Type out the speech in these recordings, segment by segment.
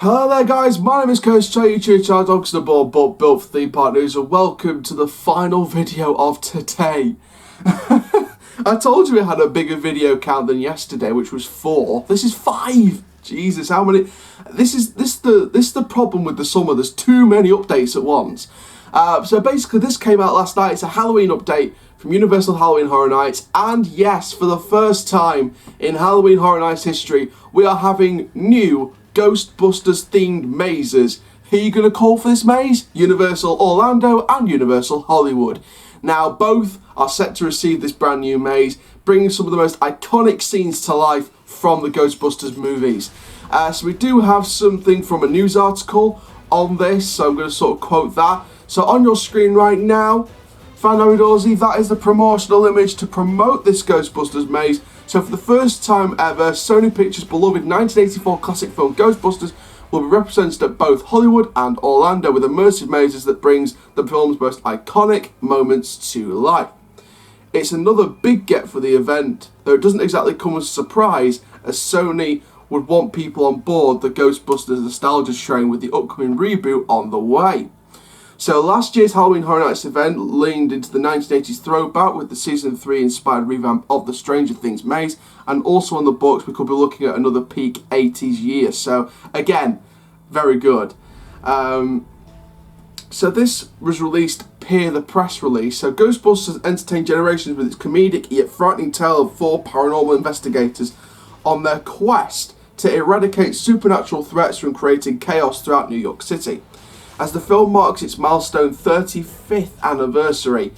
Hello there guys, my name is Coach YouTube channel Dogs the Ball but built for theme park news, and welcome to the final video of today. I told you we had a bigger video count than yesterday, which was 4. This is 5. Jesus, how many? This is the problem with the summer. There's too many updates at once. So basically, this came out last night. It's a Halloween update from Universal Halloween Horror Nights, and yes, for the first time in Halloween Horror Nights history, we are having new Ghostbusters themed mazes. Who are you going to call for this maze? Universal Orlando and Universal Hollywood. Now both are set to receive this brand new maze, bringing some of the most iconic scenes to life from the Ghostbusters movies. So we do have something from a news article on this, so I'm going to sort of quote that. So on your screen right now, Fandom Doorsy, that is the promotional image to promote this Ghostbusters maze. So for the first time ever, Sony Pictures' beloved 1984 classic film Ghostbusters will be represented at both Hollywood and Orlando with immersive mazes that brings the film's most iconic moments to life. It's another big get for the event, though it doesn't exactly come as a surprise, as Sony would want people on board the Ghostbusters nostalgia train with the upcoming reboot on the way. So last year's Halloween Horror Nights event leaned into the 1980s throwback with the season 3 inspired revamp of the Stranger Things maze, and also on the books we could be looking at another peak 80s year. So again, very good. So this was released per the press release. So Ghostbusters entertained generations with its comedic yet frightening tale of 4 paranormal investigators on their quest to eradicate supernatural threats from creating chaos throughout New York City. As the film marks its milestone 35th anniversary,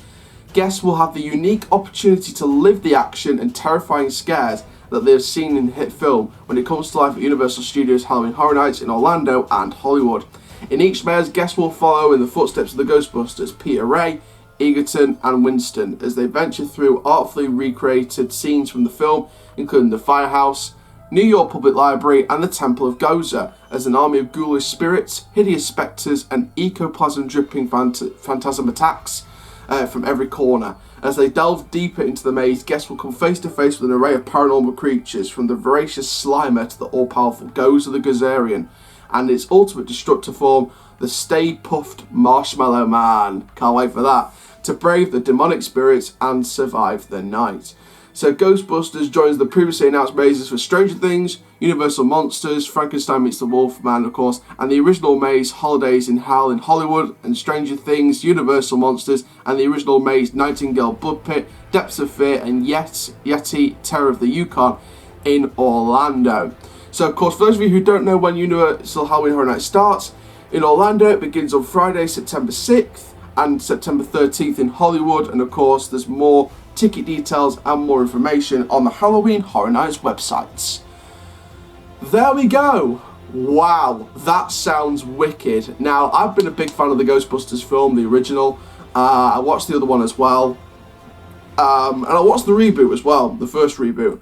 guests will have the unique opportunity to live the action and terrifying scares that they have seen in the hit film when it comes to life at Universal Studios Halloween Horror Nights in Orlando and Hollywood. In each maze, guests will follow in the footsteps of the Ghostbusters, Peter Ray, Egerton and Winston, as they venture through artfully recreated scenes from the film, including the firehouse, New York Public Library and the Temple of Gozer, as an army of ghoulish spirits, hideous spectres and ectoplasm-dripping phantasm attacks from every corner. As they delve deeper into the maze, guests will come face to face with an array of paranormal creatures, from the voracious Slimer to the all-powerful Gozer the Gozerian, and its ultimate destructive form, the Stay-Puffed Marshmallow Man. Can't wait for that. To brave the demonic spirits and survive the night. So Ghostbusters joins the previously announced mazes for Stranger Things, Universal Monsters, Frankenstein Meets the Wolfman, of course, and the original maze Holidays in Hell in Hollywood, and Stranger Things, Universal Monsters, and the original maze Nightingale Blood Pit, Depths of Fear, and Yeti Terror of the Yukon in Orlando. So of course, for those of you who don't know when Universal Halloween Horror Nights starts, in Orlando it begins on Friday, September 6th, and September 13th in Hollywood, and of course there's more ticket details and more information on the Halloween Horror Nights websites. There we go. Wow, that sounds wicked. Now, I've been a big fan of the Ghostbusters film, the original. I watched the other one as well. And I watched the reboot as well, the first reboot.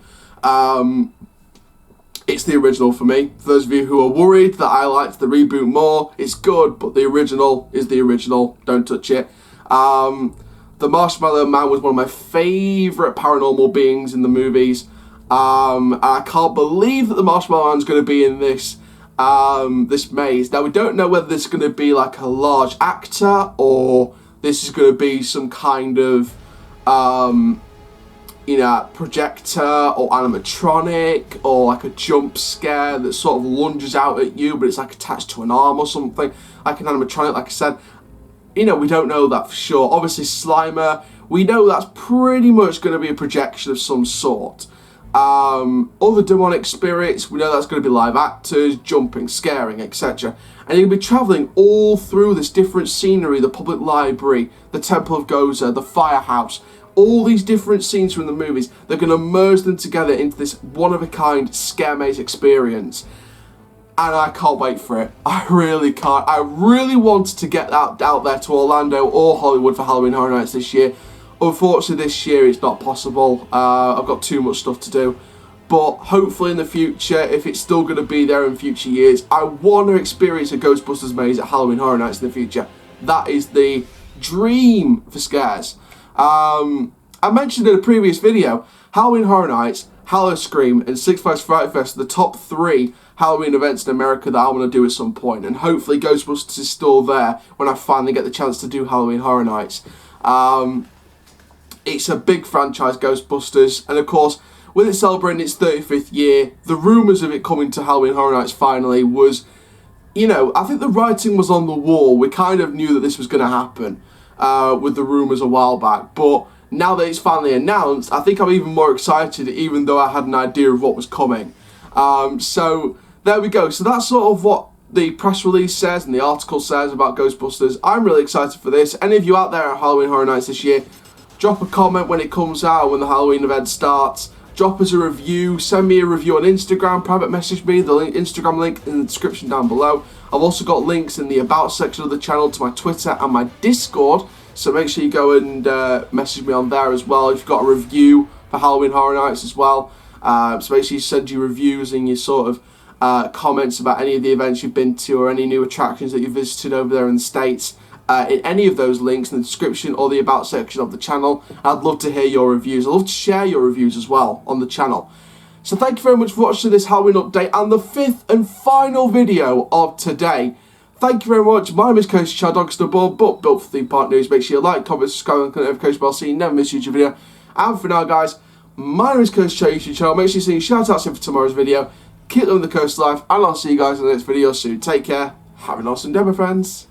It's the original for me. For those of you who are worried that I liked the reboot more, it's good, but the original is the original. Don't touch it. The Marshmallow Man was one of my favourite paranormal beings in the movies. I can't believe that the Marshmallow Man's going to be in this this maze. Now, we don't know whether this is going to be like a large actor, or this is going to be some kind of projector or animatronic, or like a jump scare that sort of lunges out at you, but it's like attached to an arm or something, like an animatronic, like I said. We don't know that for sure. Obviously, Slimer, we know that's pretty much going to be a projection of some sort. Other demonic spirits, we know that's going to be live actors, jumping, scaring, etc. And you're going to be travelling all through this different scenery, the public library, the Temple of Gozer, the firehouse, all these different scenes from the movies. They're going to merge them together into this one-of-a-kind scare maze experience. And I can't wait for it. I really can't. I really wanted to get out there to Orlando or Hollywood for Halloween Horror Nights this year. Unfortunately, this year it's not possible. I've got too much stuff to do. But hopefully in the future, if it's still going to be there in future years, I want to experience a Ghostbusters maze at Halloween Horror Nights in the future. That is the dream for scares. I mentioned in a previous video, Halloween Horror Nights, Halloween Scream and Six Flags Fright Fest are the top 3 Halloween events in America that I want to do at some point, and hopefully Ghostbusters is still there when I finally get the chance to do Halloween Horror Nights. It's a big franchise, Ghostbusters, and of course, with it celebrating its 35th year, the rumours of it coming to Halloween Horror Nights finally was, you know, I think the writing was on the wall. We kind of knew that this was going to happen with the rumours a while back, but now that it's finally announced, I think I'm even more excited, even though I had an idea of what was coming. So there we go. So that's sort of what the press release says and the article says about Ghostbusters. I'm really excited for this. Any of you out there at Halloween Horror Nights this year, drop a comment when it comes out, when the Halloween event starts. Drop us a review, send me a review on Instagram, private message me, the Instagram link in the description down below. I've also got links in the About section of the channel to my Twitter and my Discord, so make sure you go and message me on there as well if you've got a review for Halloween Horror Nights as well. So make sure you send your reviews and your sort of comments about any of the events you've been to or any new attractions that you've visited over there in the States. In any of those links in the description or the About section of the channel. I'd love to hear your reviews. I'd love to share your reviews as well on the channel. So thank you very much for watching this Halloween update and the 5th and final video of today. Thank you very much. My name is Coach Chad Dogster, but built for theme park news. Make sure you like, comment, subscribe, and click the notification bell so you never miss a future video. And for now, guys, my name is Coach Chad YouTube channel. Make sure you see shout outs in for tomorrow's video. Keep living the coast life, and I'll see you guys in the next video soon. Take care. Have an awesome day, my friends.